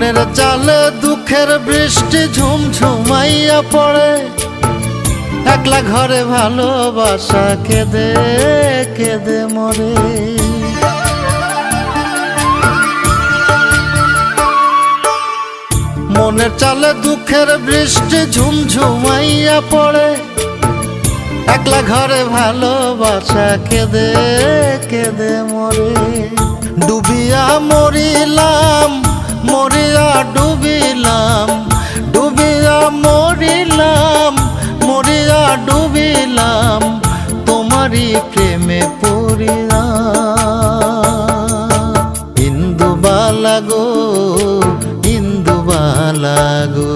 মনের চালে দুঃখের বৃষ্টি ঝুমঝুমাইয়া পড়ে, একলা ঘরে ভালোবাসা কেঁদে কেঁদে মরে। মনের চালে দুঃখের বৃষ্টি ঝুমঝুমাইয়া পড়ে, একলা ঘরে ভালোবাসা কেঁদে কেঁদে মরে। ডুবিয়া মরিলাম, মরিয়া ডুবিলাম, ডুবিয়া মরিলাম, মরিয়া ডুবিলাম, তোমারই প্রেমে পড়িয়া। ইন্দুবালা গো, ইন্দুবালা গো,